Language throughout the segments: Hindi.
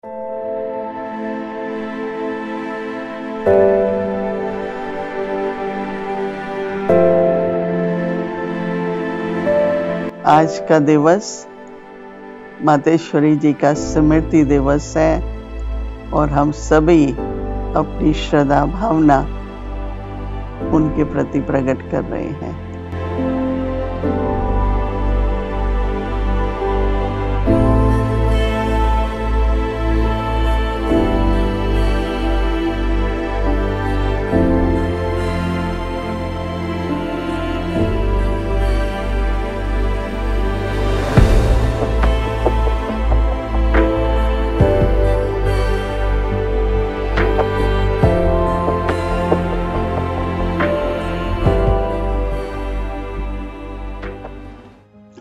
आज का दिवस मातेश्वरी जी का स्मृति दिवस है और हम सभी अपनी श्रद्धा भावना उनके प्रति प्रकट कर रहे हैं।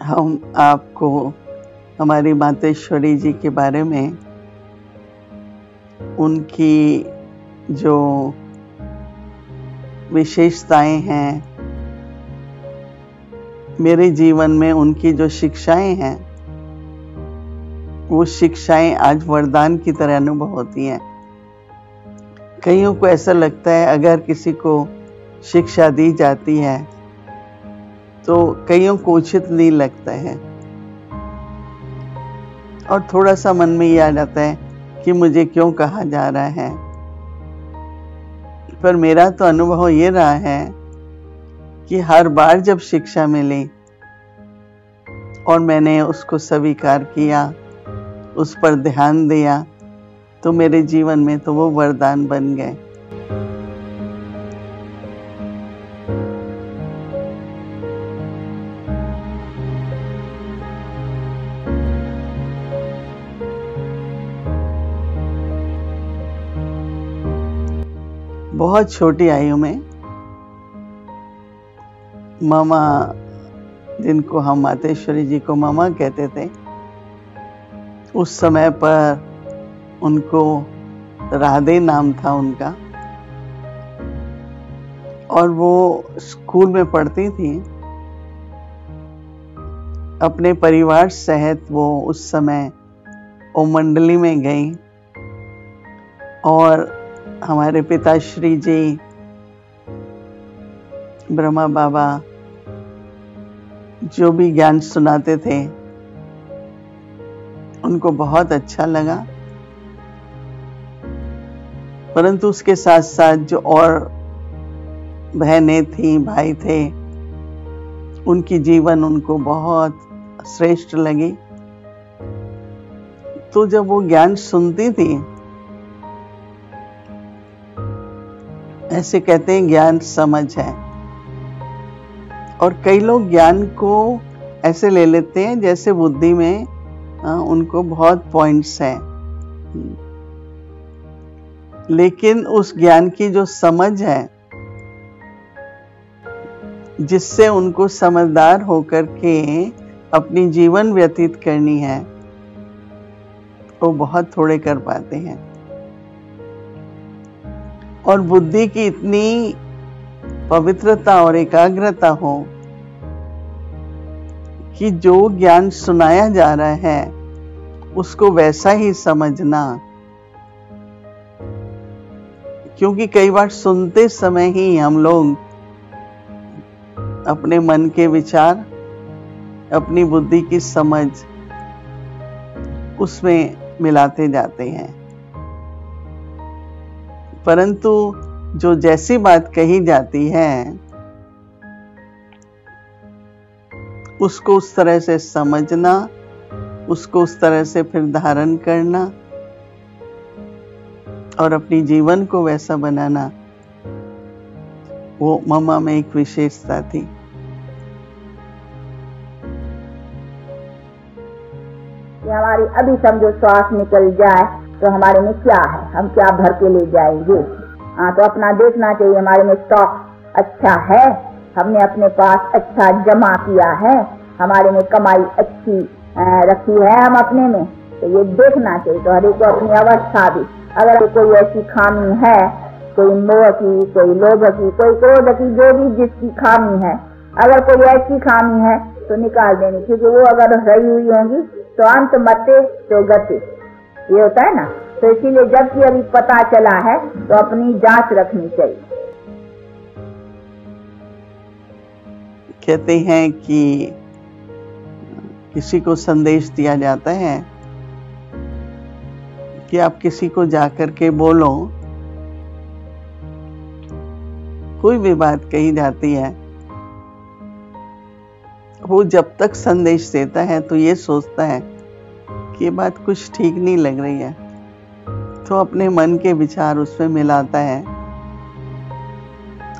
हम आपको हमारी मातेश्वरी जी के बारे में, उनकी जो विशेषताएं हैं, मेरे जीवन में उनकी जो शिक्षाएं हैं, वो शिक्षाएं आज वरदान की तरह अनुभव होती हैं। कईयों को ऐसा लगता है अगर किसी को शिक्षा दी जाती है तो कईयों को उचित नहीं लगता है और थोड़ा सा मन में ये आ जाता है कि मुझे क्यों कहा जा रहा है। पर मेरा तो अनुभव ये रहा है कि हर बार जब शिक्षा मिली और मैंने उसको स्वीकार किया, उस पर ध्यान दिया, तो मेरे जीवन में तो वो वरदान बन गए। बहुत छोटी आयु में मामा, जिनको हम मातेश्वरी जी को मामा कहते थे, उस समय पर उनको राधे नाम था उनका, और वो स्कूल में पढ़ती थी। अपने परिवार सहित वो उस समय ओ मंडली में गई और हमारे पिताश्री जी ब्रह्मा बाबा जो भी ज्ञान सुनाते थे उनको बहुत अच्छा लगा, परंतु उसके साथ साथ जो और बहनें थी, भाई थे, उनकी जीवन उनको बहुत श्रेष्ठ लगी। तो जब वो ज्ञान सुनती थी, ऐसे कहते हैं ज्ञान समझ है, और कई लोग ज्ञान को ऐसे ले लेते हैं जैसे बुद्धि में उनको बहुत पॉइंट्स हैं, लेकिन उस ज्ञान की जो समझ है, जिससे उनको समझदार होकर के अपनी जीवन व्यतीत करनी है, वो बहुत थोड़े कर पाते हैं। और बुद्धि की इतनी पवित्रता और एकाग्रता हो कि जो ज्ञान सुनाया जा रहा है उसको वैसा ही समझना, क्योंकि कई बार सुनते समय ही हम लोग अपने मन के विचार, अपनी बुद्धि की समझ उसमें मिलाते जाते हैं, परंतु जो जैसी बात कही जाती है उसको उस तरह से समझना, उसको उस तरह से फिर धारण करना और अपनी जीवन को वैसा बनाना, वो मामा में एक विशेषता थी। हमारी अभी समझो श्वास निकल जाए तो हमारे में क्या है, हम क्या भर के ले जाएंगे। तो अपना देखना चाहिए हमारे में स्टॉक अच्छा है, हमने अपने पास अच्छा जमा किया है, हमारे में कमाई अच्छी रखी है हम अपने में, तो ये देखना चाहिए। तो हर एक को अपनी अवस्था भी, अगर कोई ऐसी खामी है, कोई मोह की, कोई लोभ की, कोई क्रोध की, जो भी जिसकी खामी है, अगर कोई ऐसी खामी है तो निकाल देनी, क्योंकि वो अगर रही हुई होंगी तो अंत मते तो गति, ये होता है ना। तो इसीलिए जबकि अभी पता चला है तो अपनी जांच रखनी चाहिए। कहते हैं कि किसी को संदेश दिया जाता है कि आप किसी को जाकर के बोलो, कोई भी बात कही जाती है, वो जब तक संदेश देता है तो ये सोचता है कि ये बात कुछ ठीक नहीं लग रही है, तो अपने मन के विचार उसमें मिलाता है।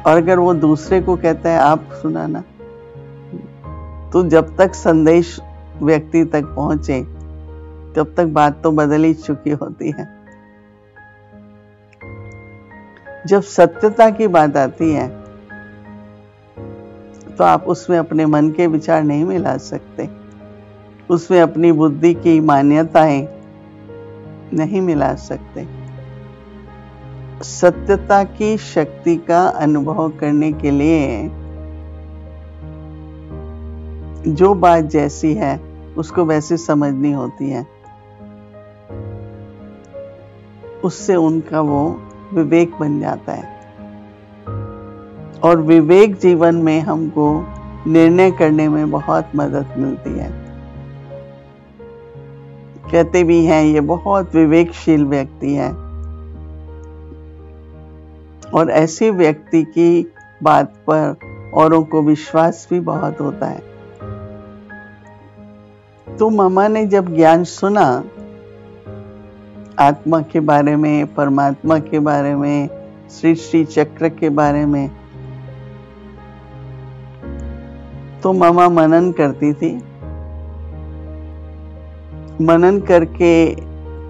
और अगर वो दूसरे को कहता है आप सुनाना, तो जब तक संदेश व्यक्ति तक पहुंचे तब तक बात तो बदल ही चुकी होती है। जब सत्यता की बात आती है तो आप उसमें अपने मन के विचार नहीं मिला सकते, उसमें अपनी बुद्धि की मान्यताएं नहीं मिला सकते। सत्यता की शक्ति का अनुभव करने के लिए जो बात जैसी है उसको वैसे समझनी होती है, उससे उनका वो विवेक बन जाता है। और विवेक जीवन में हमको निर्णय करने में बहुत मदद मिलती है। कहते भी हैं ये बहुत विवेकशील व्यक्ति है, और ऐसे व्यक्ति की बात पर औरों को विश्वास भी बहुत होता है। तो मामा ने जब ज्ञान सुना आत्मा के बारे में, परमात्मा के बारे में, सृष्टि चक्र के बारे में, तो मामा मनन करती थी। मनन करके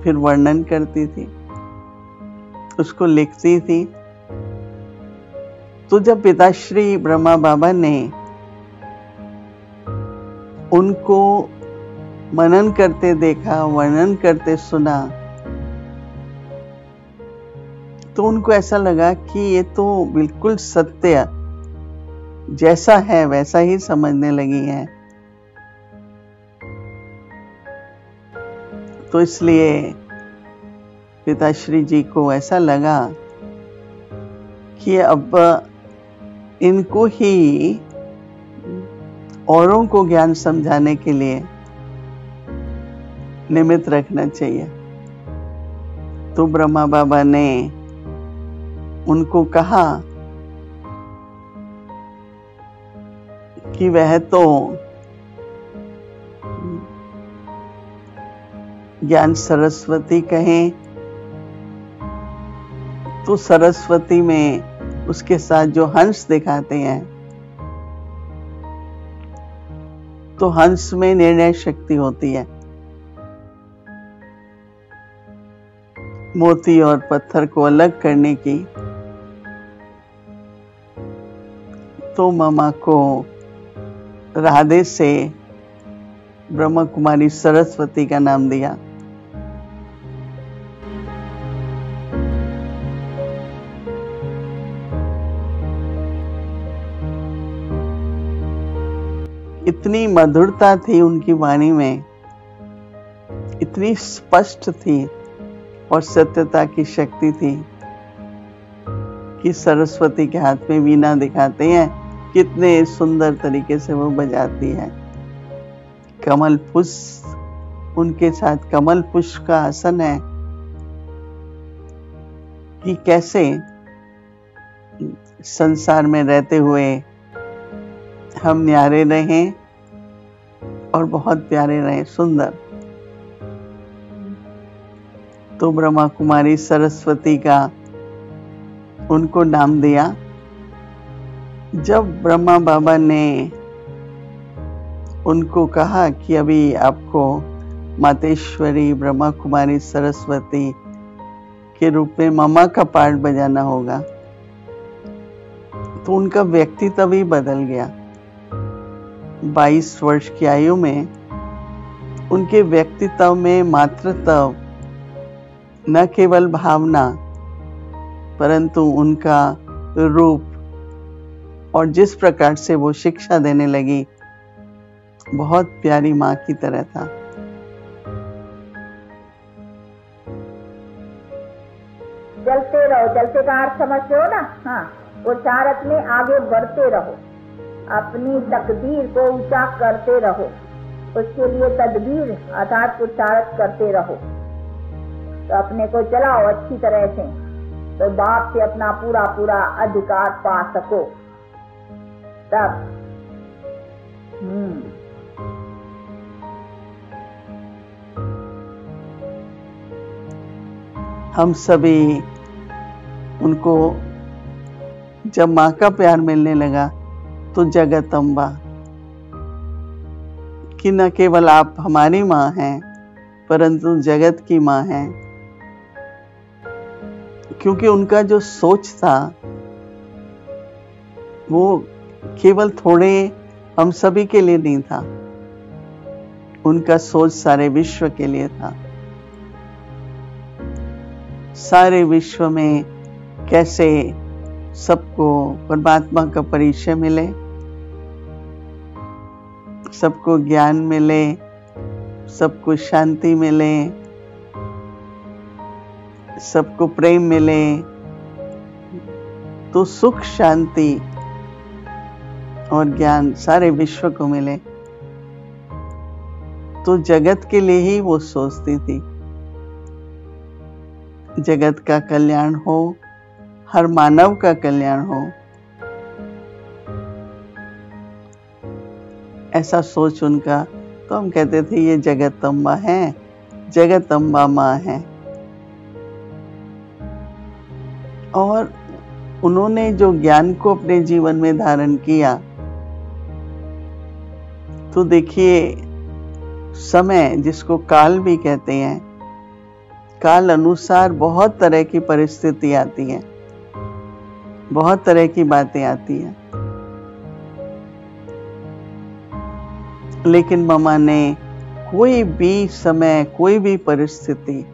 फिर वर्णन करती थी, उसको लिखती थी। तो जब पिताश्री ब्रह्मा बाबा ने उनको मनन करते देखा, वर्णन करते सुना, तो उनको ऐसा लगा कि ये तो बिल्कुल सत्य जैसा है वैसा ही समझने लगी है। तो इसलिए पिताश्री जी को ऐसा लगा कि अब इनको ही औरों को ज्ञान समझाने के लिए निमित्त रखना चाहिए। तो ब्रह्मा बाबा ने उनको कहा कि वह तो ज्ञान सरस्वती कहें तो सरस्वती में उसके साथ जो हंस दिखाते हैं, तो हंस में निर्णय शक्ति होती है। मोती और पत्थर को अलग करने की। तो मामा को राधे से ब्रह्मा कुमारी सरस्वती का नाम दिया। इतनी मधुरता थी उनकी वाणी में, इतनी स्पष्ट थी और सत्यता की शक्ति थी कि सरस्वती के हाथ में वीणा दिखाते हैं, कितने सुंदर तरीके से वो बजाती है। कमल पुष्प, उनके साथ कमल पुष्प का आसन है कि कैसे संसार में रहते हुए हम न्यारे रहें और बहुत प्यारे रहें, सुंदर। तो ब्रह्मा कुमारी सरस्वती का उनको नाम दिया। जब ब्रह्मा बाबा ने उनको कहा कि अभी आपको मातेश्वरी ब्रह्मा कुमारी सरस्वती के रूप में मामा का पार्ट बजाना होगा, तो उनका व्यक्तित्व ही बदल गया। 22 वर्ष की आयु में उनके व्यक्तित्व में मातृत्व, न केवल भावना परंतु उनका रूप और जिस प्रकार से वो शिक्षा देने लगी, बहुत प्यारी माँ की तरह था। चलते रहो, चलते का अर्थ समझते हो ना। हाँ, पुरुषार्थ में आगे बढ़ते रहो, अपनी तकदीर को ऊंचा करते रहो, उसके लिए तदबीर अर्थात पुरुषार्थ करते रहो। तो अपने को चलाओ अच्छी तरह से, तो बाप से अपना पूरा पूरा अधिकार पा सको तब। हम सभी उनको जब माँ का प्यार मिलने लगा तो जगत अम्बा कि न केवल आप हमारी माँ हैं परंतु जगत की माँ हैं, क्योंकि उनका जो सोच था वो केवल थोड़े हम सभी के लिए नहीं था, उनका सोच सारे विश्व के लिए था। सारे विश्व में कैसे सबको परमात्मा का परिचय मिले, सबको ज्ञान मिले, सबको शांति मिले, सबको प्रेम मिले, तो सुख शांति और ज्ञान सारे विश्व को मिले। तो जगत के लिए ही वो सोचती थी, जगत का कल्याण हो, हर मानव का कल्याण हो, ऐसा सोच उनका। तो हम कहते थे ये जगत अम्बा है, जगत अम्बा माँ है। और उन्होंने जो ज्ञान को अपने जीवन में धारण किया, तो देखिए समय जिसको काल भी कहते हैं, काल अनुसार बहुत तरह की परिस्थिति आती है, बहुत तरह की बातें आती हैं, लेकिन मामा ने कोई भी समय, कोई भी परिस्थिति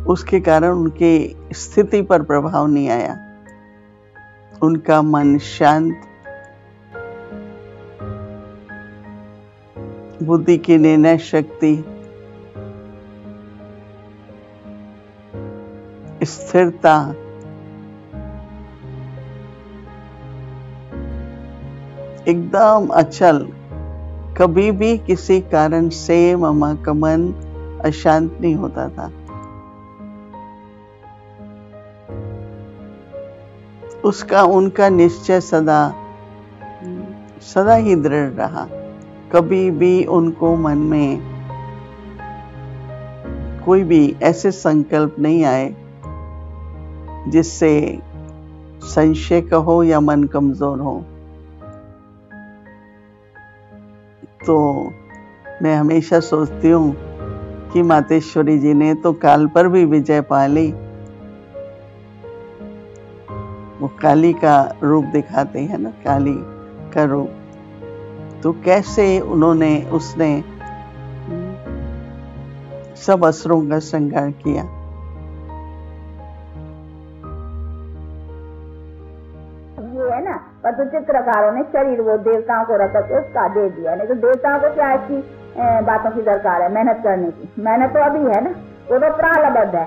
उसके कारण उनकी स्थिति पर प्रभाव नहीं आया। उनका मन शांत, बुद्धि की निर्णय शक्ति, स्थिरता, एकदम अचल, कभी भी किसी कारण से मामा का मन अशांत नहीं होता था। उनका निश्चय सदा ही दृढ़ रहा। कभी भी उनको मन में कोई भी ऐसे संकल्प नहीं आए जिससे संशय का हो या मन कमजोर हो। तो मैं हमेशा सोचती हूँ कि मातेश्वरी जी ने तो काल पर भी विजय पा ली। वो काली का रूप दिखाते हैं ना, काली का रूप, तो कैसे उसने सब असुरों का संहार किया। ये है ना, पर तो चित्रकारों ने शरीर वो देवताओं को रख के उसका दे दिया, नहीं तो देवताओं को क्या ऐसी बातों की दरकार है मेहनत करने की। मेहनत तो अभी है ना, वो तो प्रारब्ध है।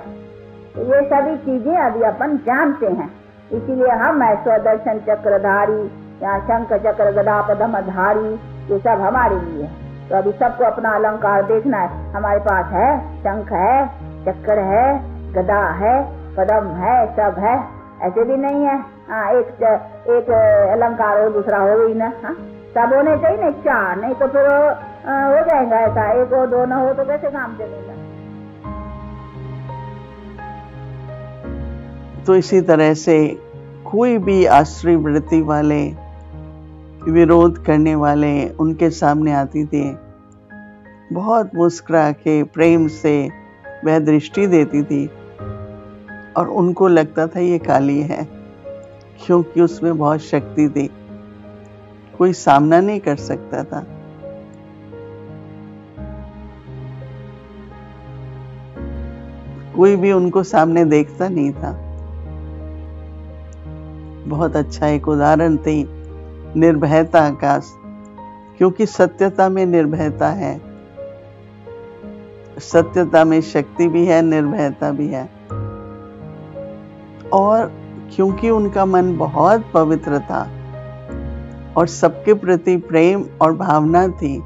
तो ये सभी चीजें अभी अपन जानते हैं, इसीलिए हम स्वदर्शन चक्रधारी या शंख चक्र गदा पद्मधारी, ये सब हमारे लिए है। तो अभी सबको अपना अलंकार देखना है। हमारे पास है, शंख है, चक्र है, गदा है, पद्म है, सब है। ऐसे भी नहीं है हाँ एक अलंकार हो दूसरा हो ही ना। हाँ, सब होने चाहिए ना, चार, नहीं तो फिर हो जाएगा ऐसा, एक हो दो न हो तो कैसे काम चलेगा। तो इसी तरह से कोई भी आश्रय वृत्ति वाले, विरोध करने वाले उनके सामने आती थी, बहुत मुस्कुरा के प्रेम से वह दृष्टि देती थी और उनको लगता था ये काली है, क्योंकि उसमें बहुत शक्ति थी, कोई सामना नहीं कर सकता था। कोई भी उनको सामने देखता नहीं था। बहुत अच्छा एक उदाहरण थी निर्भयता का, क्योंकि सत्यता में निर्भयता है। सत्यता में शक्ति भी है, निर्भयता भी है। और क्योंकि उनका मन बहुत पवित्र था और सबके प्रति प्रेम और भावना थी,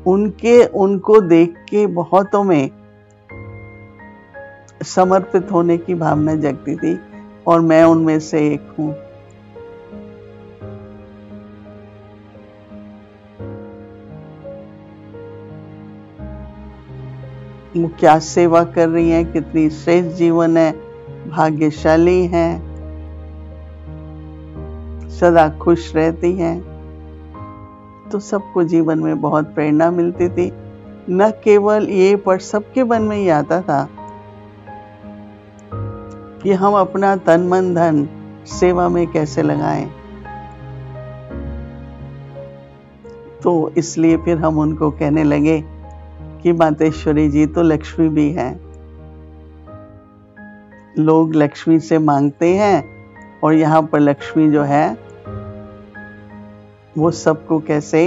उनको देख के बहुतों में समर्पित होने की भावना जगती थी और मैं उनमें से एक हूं। वो क्या सेवा कर रही हैं, कितनी श्रेष्ठ जीवन है, भाग्यशाली हैं, सदा खुश रहती हैं। तो सबको जीवन में बहुत प्रेरणा मिलती थी। न केवल ये, पर सबके मन में ये आता था कि हम अपना तन मन धन सेवा में कैसे लगाएं। तो इसलिए फिर हम उनको कहने लगे कि मातेश्वरी जी तो लक्ष्मी भी हैं। लोग लक्ष्मी से मांगते हैं और यहाँ पर लक्ष्मी जो है वो सबको कैसे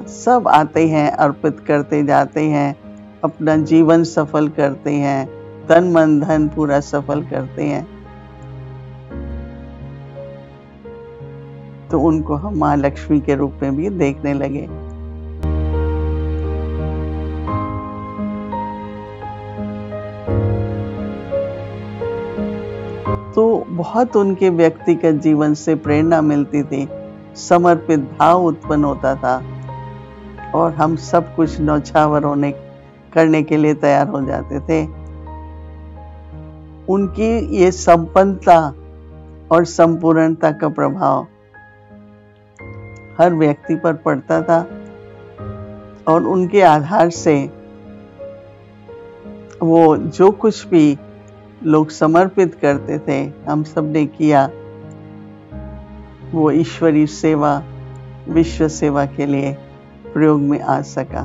सब आते हैं, अर्पित करते जाते हैं, अपना जीवन सफल करते हैं, तन मन धन पूरा सफल करते हैं। तो उनको हम माँ लक्ष्मी के रूप में भी देखने लगे। तो बहुत उनके व्यक्तिगत जीवन से प्रेरणा मिलती थी, समर्पित भाव उत्पन्न होता था और हम सब कुछ न्यौछावर करने के लिए तैयार हो जाते थे। उनकी ये संपन्नता और संपूर्णता का प्रभाव हर व्यक्ति पर पड़ता था और उनके आधार से वो जो कुछ भी लोग समर्पित करते थे, हम सब ने किया, वो ईश्वरीय सेवा, विश्व सेवा के लिए प्रयोग में आ सका।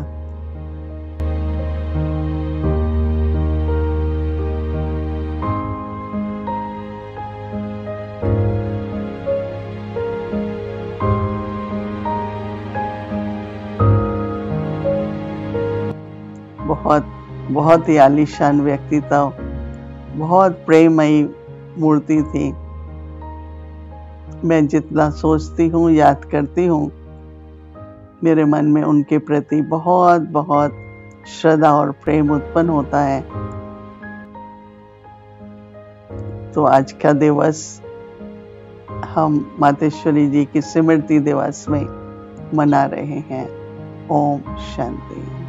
बहुत ही आलीशान व्यक्तित्व, बहुत प्रेममयी मूर्ति थी। मैं जितना सोचती हूँ, याद करती हूँ, मेरे मन में उनके प्रति बहुत बहुत श्रद्धा और प्रेम उत्पन्न होता है। तो आज का दिवस हम मातेश्वरी जी की स्मृति दिवस में मना रहे हैं। ओम शांति।